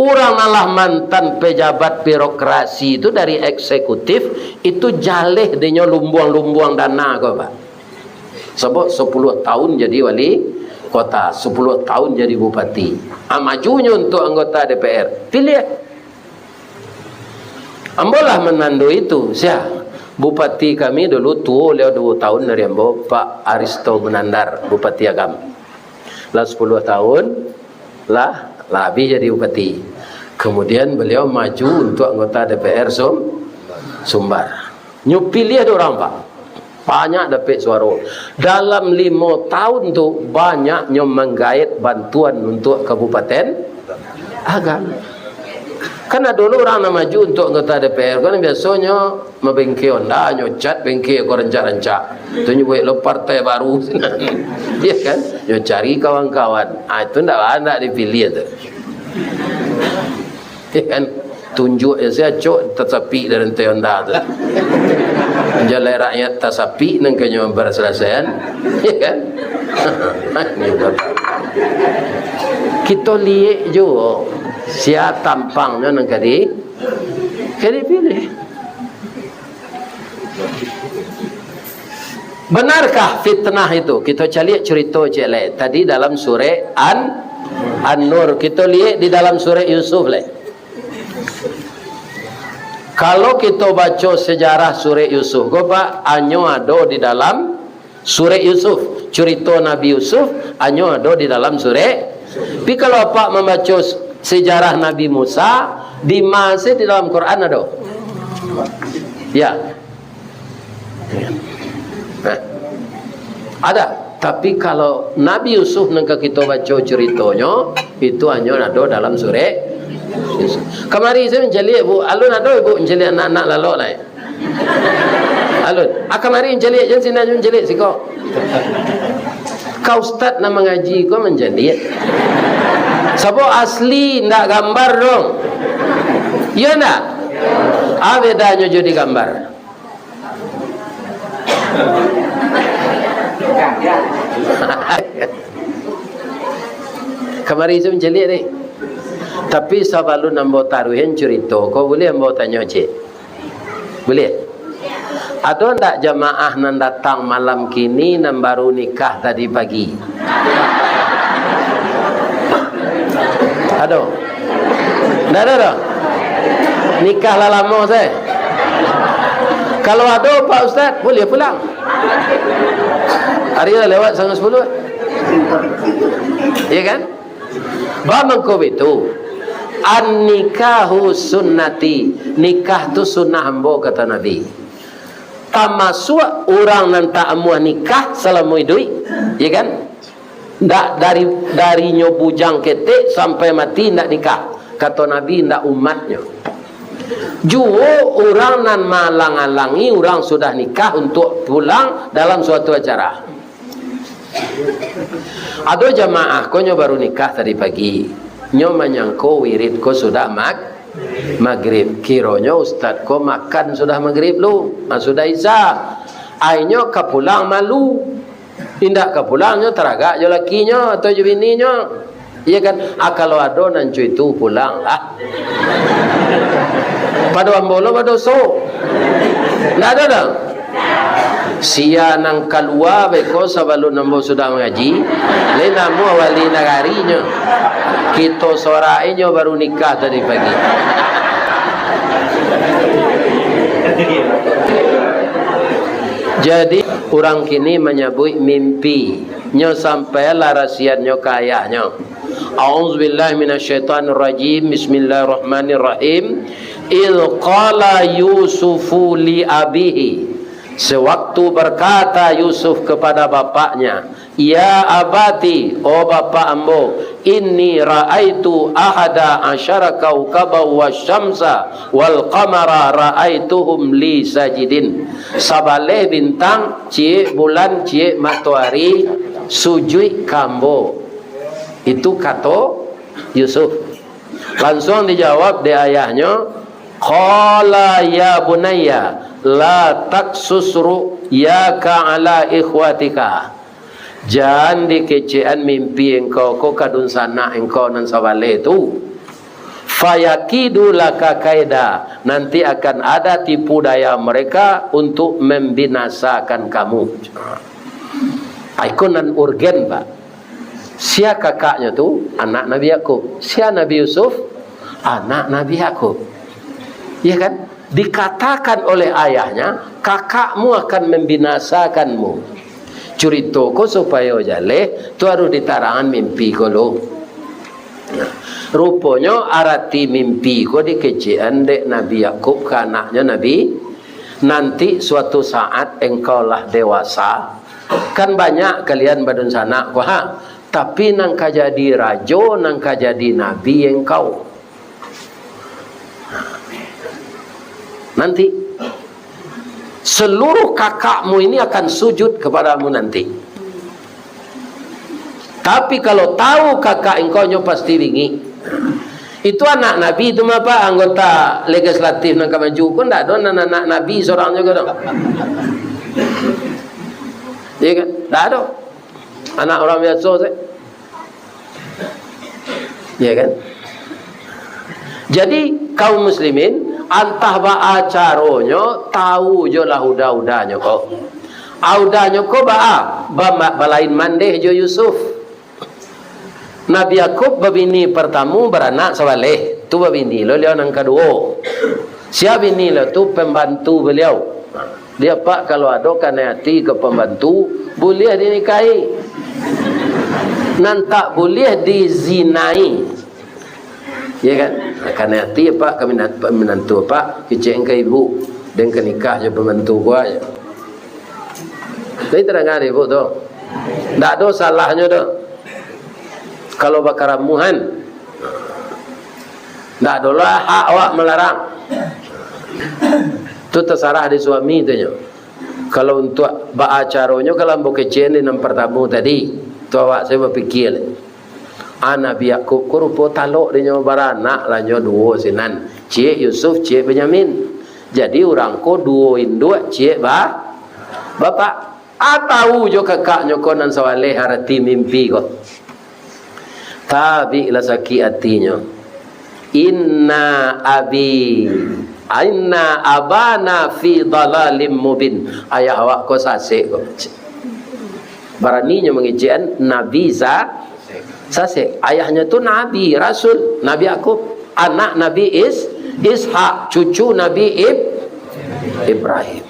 Orang malah mantan pejabat birokrasi itu dari eksekutif itu jaleh dia lumbuang-lumbuang dana kau pak. Sebab 10 tahun jadi wali kota, 10 tahun jadi bupati. Majunya untuk anggota DPR. Pilih. Ambolah menandu itu. Bupati kami dulu tua lewat 2 tahun dari ambo, Pak Aristo Menandar, Bupati Agam. Lah 10 tahun lah habis jadi bupati. Kemudian beliau maju untuk anggota DPR Sumbar. Nyupilih ada orang pak. Banyak dapat suara. Dalam 5 tahun tu banyaknya menggait bantuan untuk Kabupaten Agam. Karena dulu orang nak maju untuk anggota DPR kan biasanya membengke Honda, nyocat bengke ko rencak-rencak. Tu nyubuh lo partai baru. Iya kan? Yo cari kawan-kawan. Itu ndak dipilih tu. Iya kan? Tunjuk saya cok tersapi dari rantai Honda tu. Menjalai rakyat tersapi nang kenyo berselesaian. Iya kan? Kita lihat jo sia tampangnya nang kadi pilih. Benarkah fitnah itu? Kita cari cerita celek tadi dalam surah An-Nur. Kita lihat di dalam surah Yusuf le. Kalau kita baca sejarah surah Yusuf, goba anyo ada di dalam surah Yusuf. Cerita Nabi Yusuf anyo ada di dalam surah. Tapi kalau apa membaca sejarah Nabi Musa di masih di dalam Quran ada. Ya. Ada. Tapi kalau Nabi Yusuf nangka kita baca ceritanya itu hanya ada dalam surah Yusuf. Kemari saya menjeli bu, alun ada ibu menjeli anak-anak lalu lah. Alun. Kemari menjeli jangan sini menjeli siko. Kau ustaz nak mengaji kau menjeli. Sebab asli ndak gambar dong. Iya ndak? Bedanya jadi gambar. Kemari saya menjelik ni. Tapi sebelum nampak taruhin cerita, kau boleh nampak tanya cik? Boleh? Ada ndak jamaah nan datang malam kini nan baru nikah tadi pagi? Ada? Ndak ada? Nikah lah lama saya. Kalau ada Pak Ustaz, boleh pulang. Hari dah lewat 9:30. Ya kan? Bamangko itu an-nikahu sunnati. Nikah tu sunnah hamba kata Nabi. Tamasuk orang nan tak amuah nikah selama hidup, ya kan? Ndak dari nyobujang ketek sampai mati ndak nikah. Kata Nabi ndak umatnya. Juo orang nan malang-alangi orang sudah nikah untuk pulang dalam suatu acara. Ada jamaah ko baru nikah tadi pagi. Nyo menyangko wirid ko sudah maghrib. Kironya ustaz ko makan sudah maghrib lu. Sudah isya. Ainyo ke pulang malu. Indak ke pulangnya teragak je lakinya atau je bininya. Iya kan? Kalau ada nancu itu pulang lah. Pada ambolo pada so. Ndak ada dah. Sia nang kalua beko sebelum nambo sudah mengaji. Le namu wali nagarinya. Kita sorainya baru nikah tadi pagi. Jadi orang kini menyebut mimpi. Nyo sampai larasiannya kayahnya. A'udzubillahi minasyaitonirrajim. Bismillahirrahmanirrahim. Il qala Yusufu li abihi. Sewaktu berkata Yusuf kepada bapaknya, ya abati, oh bapak ambo, inni ra'aitu ahada asyara kaukaba wasyamsa wal qamara ra'aituhum li sajidin. Sabale bintang, cie bulan, cie matahari sujud kambo. Itu kata Yusuf. Langsung dijawab di ayahnya, qala ya bunayya la taksusru yaka ala ikhwatika. Jangan dikecean mimpi engkau ko kadun sana engkau nan sawale tu. Fayakidu laka kaida. Nanti akan ada tipu daya mereka untuk membinasakan kamu. Ikon nan urgen pak. Sia kakaknya tu anak Nabi Yakub. Sia Nabi Yusuf anak Nabi Yakub. Ya kan? Dikatakan oleh ayahnya, kakakmu akan membinasakanmu. Ceritaku supaya jale tu harus ditarangan mimpi ko lo. Rupanya arati mimpi ko dikecian dek Nabi Yakub ke anaknya Nabi. Nanti suatu saat engkau lah dewasa. Kan banyak kalian badun sana ko ha. Tapi nangka jadi rajo, nangka jadi nabi engkau. nanti. Seluruh kakakmu ini akan sujud kepadamu nanti. Tapi kalau tahu kakak engkau pasti bingi. Itu anak Nabi itu apa? Anggota legislatif nak maju pun tak ada anak Nabi seorang juga dong. Iya kan? Tak ada. Anak orang biasa saya. Iya kan? Jadi kaum muslimin antah ba acaronyo tahu jo lah udah-udahnya kok. Audahnya kok balain mandeh jo Yusuf. Nabi Yakub babini pertama beranak Saleh. Tu babini lo beliau yang kedua. Siapa bini lo tu pembantu beliau. Dia pak kalau ada kana hati ke pembantu boleh dinikahi. Nan tak boleh dizinai. Ya kan? Karena hati pak kami menantu pak kecek ke ibu dan ke nikah je pembantu gua aja. Jadi terang ibu tu. Tak ada salahnya tu. Kalau bakaramuhan tak ada lah hak awak melarang. Tu terserah di suami tu nya. Kalau untuk baacaronyo kalau mbok kecen di nomor tamu tadi, tu awak saya berfikir. Nabi Yakub ko rupo talok di nyo baranak lah nyo duo sinan. Cik Yusuf, cik Benyamin. Jadi orang ko duoin dua cik bapak. Tahu jo kakaknya ko nan Saleh harati mimpi ko. Tapi lah sakit hatinya. Inna abana fi dalalim mubin. Ayah awak ko sasek ko. Baraninya mengijian Nabi sasek. Ayahnya tu Nabi, Rasul, Nabi Yakub, anak Nabi Ishak, cucu Nabi Ibrahim.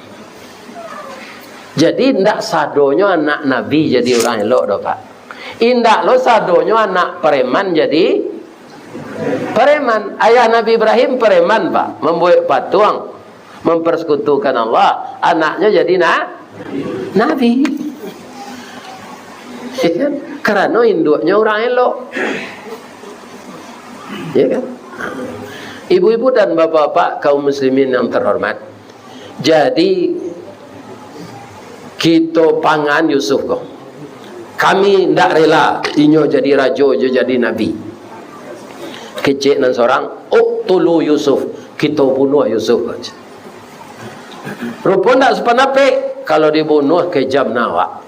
Jadi ndak sadonyo anak Nabi jadi orang elok dah pak. Indak lo sadonyo anak preman jadi preman. Ayah Nabi Ibrahim preman pak, membuat patung, mempersekutukan Allah. Anaknya jadi Nabi. Ya kan? Karena induknya orang elok. Ya kan? Ibu-ibu dan bapak-bapak kaum muslimin yang terhormat. Jadi kita pangan Yusuf kok. Kami ndak rela inyo jadi raja jadi nabi. Kecik nan seorang, tulu Yusuf, kita bunuh Yusuf. Rupa ndak sepenape kalau dibunuh kejam nawak.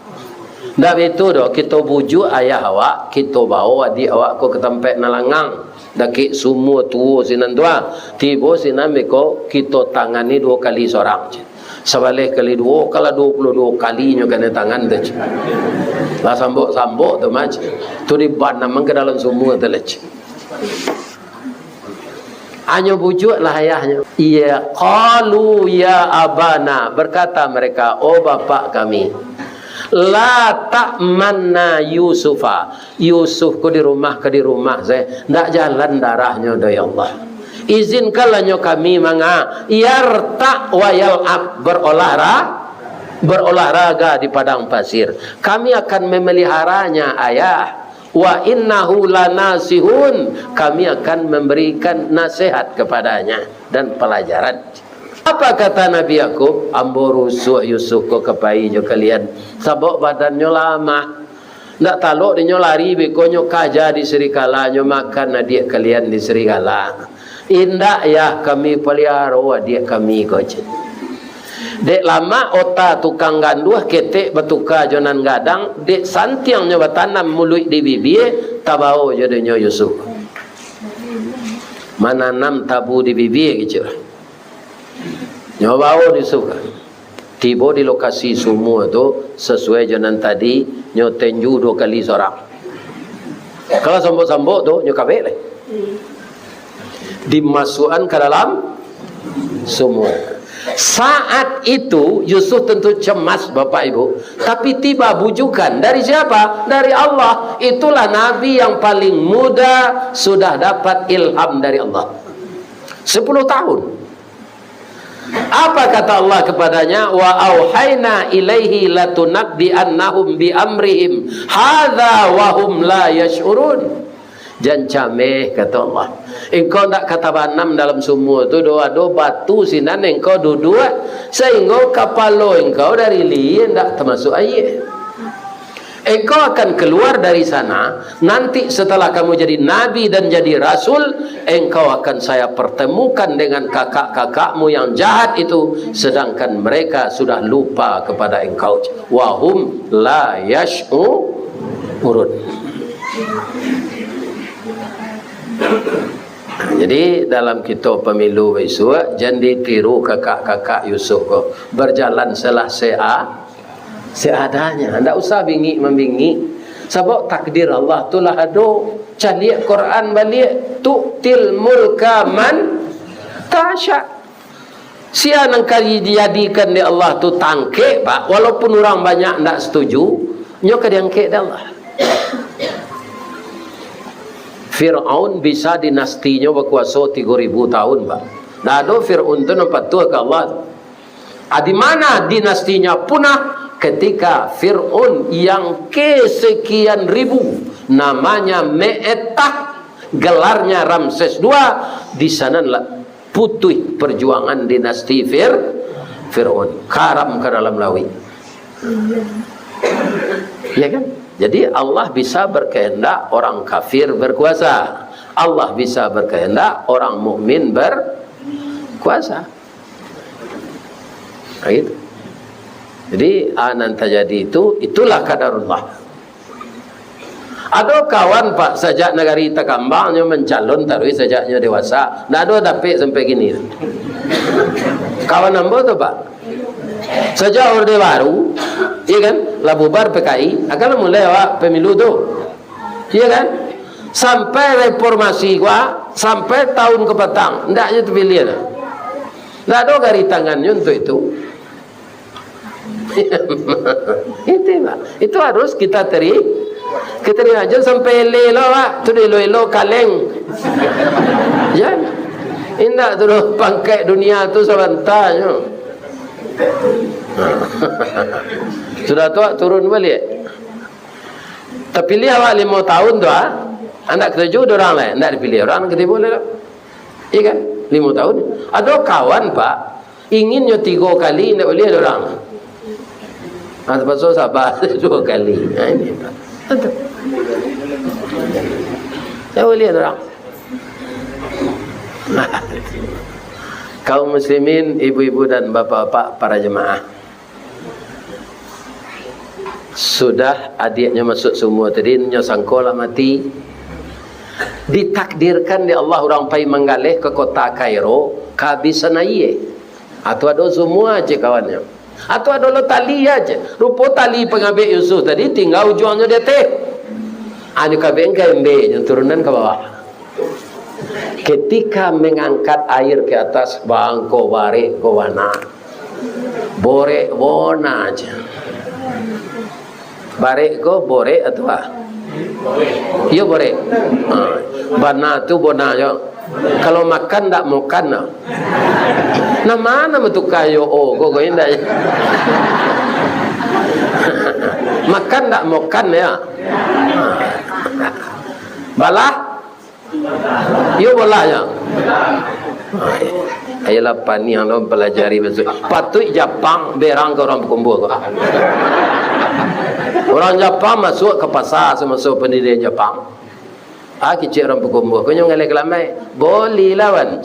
Ndak betul dah kita bujuk ayah awak, kita bawa adik awak ko ke tempat nalangang. Daki semua tua sinan tua. Tiba sinan meko kita tangani 2 kali seorang. Sebalik kali 2 kalau 22 kalinya kena tangan tu. Lah sambok tu mac. Tu diban namang ke dalam semua tu lec. Hanya bujuklah ayahnya. Iya, qalu ya abana, berkata mereka, oh bapak kami. La ta'manna Yusufa. Yusuf ko di rumah saya. Ndak jalan darahnya dari Allah. Izinkanlah kami manga yarta wa yal'ab berolahraga di padang pasir. Kami akan memeliharanya ayah. Wa innahu lanasihun. Kami akan memberikan nasihat kepadanya dan pelajaran. Apa kata Nabi Yakub? Ambo rusuk Yusuf ko kepai jo kalian. Sabok badannya lama. Ndak talok dinyo lari bekonyo kaja di serigala nyo makan adik kalian di serigala. Indak ya kami pelihara adik kami ko. Dek lama otak tukang ganduh ketek betuka jonan gadang. Dek santiangnya batanam mulut di bibir tabau jadinya Yusuf. Mananam tabu di bibir gitu. Nyobao Yusuf kan. Tiba di lokasi semua tu sesuai jonan tadi nyo tenju 2 kali seorang. Kalau sambok-sambok tu nyo kabeh leh. Dimasukkan ke dalam semua. Saat itu Yusuf tentu cemas Bapak Ibu. Tapi tiba bujukan dari siapa? Dari Allah. Itulah Nabi yang paling muda sudah dapat ilham dari Allah. 10 tahun. Apa kata Allah kepadanya? Wa auhayna ilaihi latunabbi annahum bi amrihim hadza wa hum la yash'urun. Jan cameh kata Allah. Engkau tak kata banam dalam sumur tu doa-doa batu sinan engkau duduk sehingga kapalo engkau dari lian tak termasuk air. Engkau akan keluar dari sana. Nanti setelah kamu jadi nabi dan jadi rasul, engkau akan saya pertemukan dengan kakak-kakakmu yang jahat itu, sedangkan mereka sudah lupa kepada engkau. Wahum la yash'urun. Jadi dalam kitab pemilu besok, jangan ditiru kakak-kakak Yusuf ko. Berjalan selah seadanya, tidak usah bingi-membingi. Sebab takdir Allah tu lah ada. Calik Quran balik, tu'til mulka man tasha. Sia nang kali dijadikan di Allah tu tangkek pak, walaupun orang banyak tidak setuju, nyo kadiangkek dah Allah. Fir'aun bisa dinastinya berkuasa 3.000 tahun pak. Nah ada Fir'aun tu nampak tu ke Allah. Di mana dinastinya punah? Ketika Fir'aun yang kesekian ribu, namanya Me'etah, gelarnya Ramses II, di sana putih perjuangan dinasti Fir'aun, karam ke dalam lawi. Ya kan? Jadi Allah bisa berkehendak orang kafir berkuasa, Allah bisa berkehendak orang mukmin berkuasa. Gitu. Jadi nanti jadi itulah kadarullah. Ada kawan pak sejak negari Takambangnya mencalon tarui sejaknya dewasa, ndak ada dapet sampai gini. Kawan ambo tu pak sejak Orde Baru, iya kan, lah bubar PKI, akan mulai awak pemilu tu, iya kan, sampai reformasi gua, sampai tahun kepetang, ndaknya terpilih dah. Ndak ada gari tangannya untuk itu. Itu pak, itu harus kita terima aja sampai lelo pak, tu lelo kaleng, ya, indah tu pangkai dunia tu sebentarnya. Sudah tua turun balik. Terpilih awak 5 tahun tu anak ketujuh orang lain tidak dipilih, orang ketiga boleh tak? Iya kan? 5 tahun. Ada kawan pak inginnya 3 kali tidak boleh orang. Pasal sabar 2 kali. Ini pak. Tak boleh orang. Kaum muslimin, ibu-ibu dan bapak-bapak, para jemaah, sudah adiknya masuk semua tadi, nya sangkola mati, ditakdirkan di Allah orang pai menggalih ke kota Kairo, kehabisan air, atau ada semua aja kawannya, atau ada lo tali aja, rupa tali pengambil Yusuf tadi tinggal ujungnya dia teh, ada kabeng KMB yang turunan ke bawah. Ketika mengangkat air ke atas, bangko barek ko wana, borek wona aja, barek ko borek atau apa? Iya borek. Bana tu bona yo. Kalau makan tak makan na. Nah mana betul kayo kok indah. Makan tak makan ya. Balah. Yo bola ya. Ayalah pani yang lo pelajari besok. Patut Jepang berang ke orang berkumpul. Orang Jepang masuk ke pasar masuk pendidikan Jepang. Kecil orang berkumpul. Kau nyong ngelak lamai. Boleh lawan.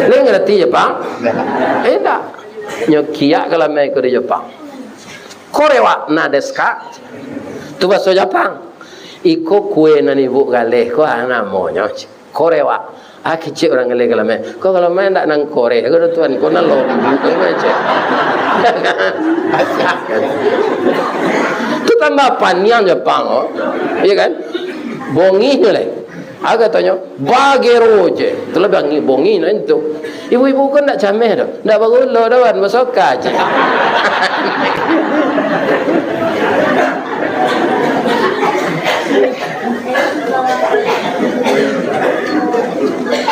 Leng ngerti Jepang? Tak. Nyong kiak ke lamai ke Jepang. Korewa na desu ka? Tu bahasa Jepang. Iko kue nani bu galeh ko ana monya korewa kecil orang galeh kalau main ko kalau main tak nang kore ko tuan ko nang lombu ko macam tu tambah panjang Jepang iya kan bongi nyoleh agak tanya bagero je tu lebih bongi no itu ibu-ibu kan tak cameh dah tak bagus lo dah wan masoka je.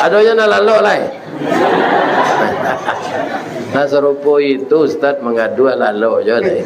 Ada yang nak lalu lah. Nah serupa itu Ustaz mengadu lalu je lah.